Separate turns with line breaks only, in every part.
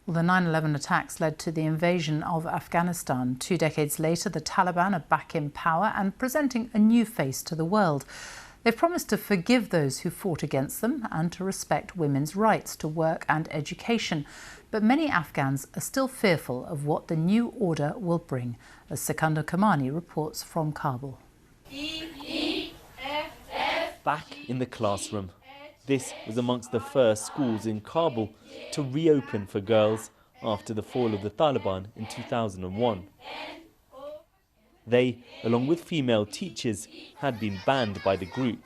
Well, the 9/11 attacks led to the invasion of Afghanistan. 2 decades later, the Taliban are back in power and presenting a new face to the world. They've promised to forgive those who fought against them and to respect women's rights to work and education. But many Afghans are still fearful of what the new order will bring, as Secunder Kermani reports from Kabul.
Back in the classroom. This was amongst the first schools in Kabul to reopen for girls after the fall of the Taliban in 2001. They, along with female teachers, had been banned by the group.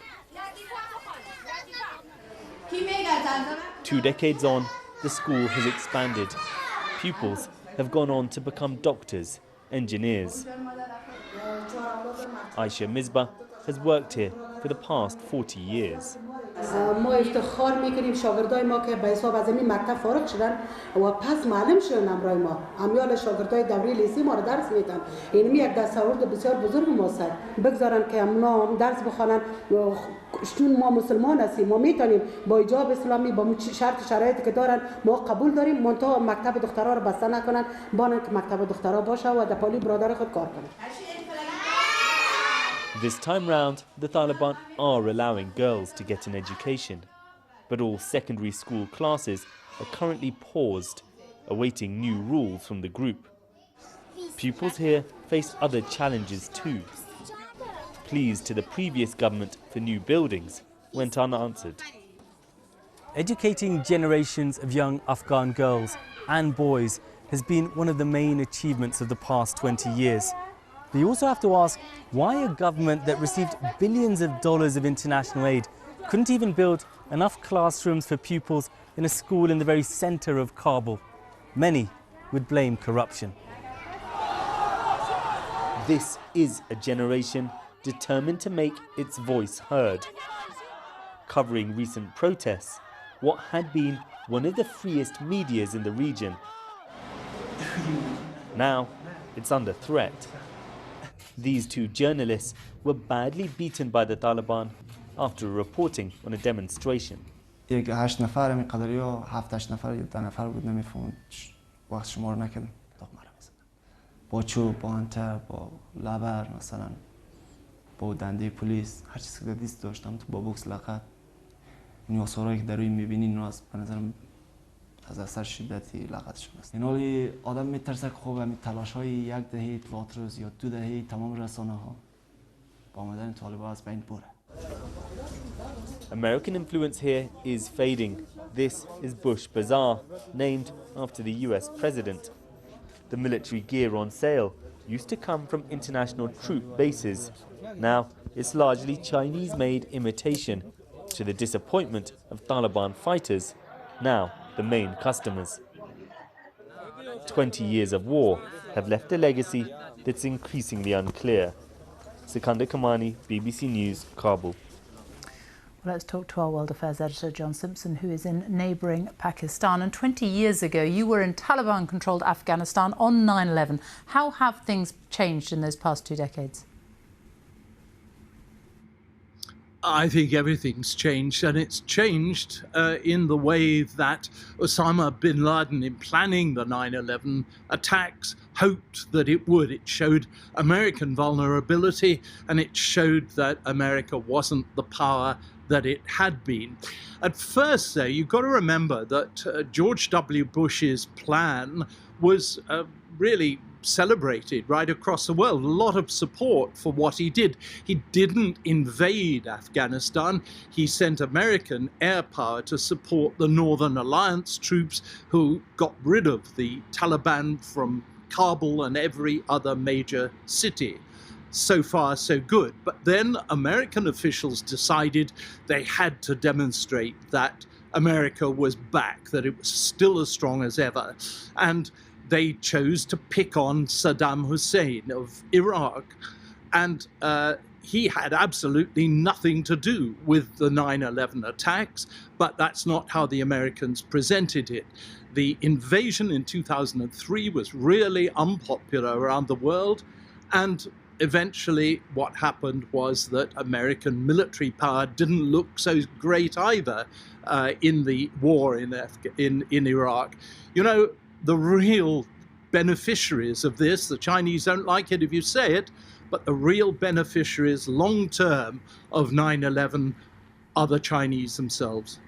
2 decades on, the school has expanded. Pupils have gone on to become doctors, engineers. Aisha Misbah has worked here for the past 40 years.
ما افتخار میکنیم شاگردای ما که به حساب از این مکتب فارغ شدن و پس معلم شدن امرای ما امیال شاگردای دوره لیسه ما رو درس میدن این یک دستاورد بسیار بزرگ ماست بگذارن که اونا درس بخوانن چون ما مسلمان هستیم ما میتونیم با حجاب اسلامی با شرط شرایطی که دارن ما قبول داریم منتها مکتب دخترها رو بسته نکنن بانن که مکتب دخترها باشه و در پالی برادر خود کار کنن.
This time round, the Taliban are allowing girls to get an education, but all secondary school classes are currently paused, awaiting new rules from the group. Pupils here face other challenges too. Pleas to the previous government for new buildings went unanswered.
Educating generations of young Afghan girls and boys has been one of the main achievements of the past 20 years. But you also have to ask why a government that received billions of dollars of international aid couldn't even build enough classrooms for pupils in a school in the very centre of Kabul. Many would blame corruption.
This is a generation determined to make its voice heard. Covering recent protests, what had been one of the freest medias in the region. Now it's under threat. These 2 journalists were badly beaten by the Taliban after reporting on a demonstration.
8 نفر می قدریا 7-8 نفر یا 10 نفر بود نمیفهمم وقت شما رو نکردم داغ مرا میزدن با چوب با انتر با لبر مثلا با دنده پلیس هر چیزی که دیست داشتم تو با بوکس لقب این آثارایی که در روی میبینین اینا از به نظرم از اثر شدتی لغتشون است. این حالی آدم میترسه که خب همین تلاش‌های 1 دهه اطلاعات روز یا 2 دهه تمام رسانه‌ها با آمدن طالبان از بین بره.
American influence here is fading. This is Bush Bazaar, named after the US president. The military gear on sale used to come from international troop bases. Now it's largely Chinese-made imitation, to the disappointment of Taliban fighters, now the main customers. 20 years of war have left a legacy that's increasingly unclear. Secunder Kermani, BBC News, Kabul.
Well, let's talk to our World Affairs editor, John Simpson, who is in neighbouring Pakistan. And 20 years ago, you were in Taliban-controlled Afghanistan on 9/11. How have things changed in those past 2 decades?
I think everything's changed, and it's changed in the way that Osama bin Laden, in planning the 9/11 attacks, hoped that it would. It showed American vulnerability, and it showed that America wasn't the power that it had been. At first, though, you've got to remember that George W. Bush's plan was really celebrated right across the world. A lot of support for what he did. He didn't invade Afghanistan. He sent American air power to support the Northern Alliance troops who got rid of the Taliban from Kabul and every other major city. So far, so good. But then American officials decided they had to demonstrate that America was back, that it was still as strong as ever. And they chose to pick on Saddam Hussein of Iraq. And he had absolutely nothing to do with the 9/11 attacks, but that's not how the Americans presented it. The invasion in 2003 was really unpopular around the world, and eventually what happened was that American military power didn't look so great either in the war in Iraq. You know, the real beneficiaries of this, the Chinese don't like it if you say it, but the real beneficiaries long term of 9/11 are the Chinese themselves.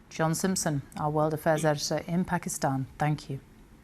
John Simpson, our World Affairs editor in Pakistan. Thank you.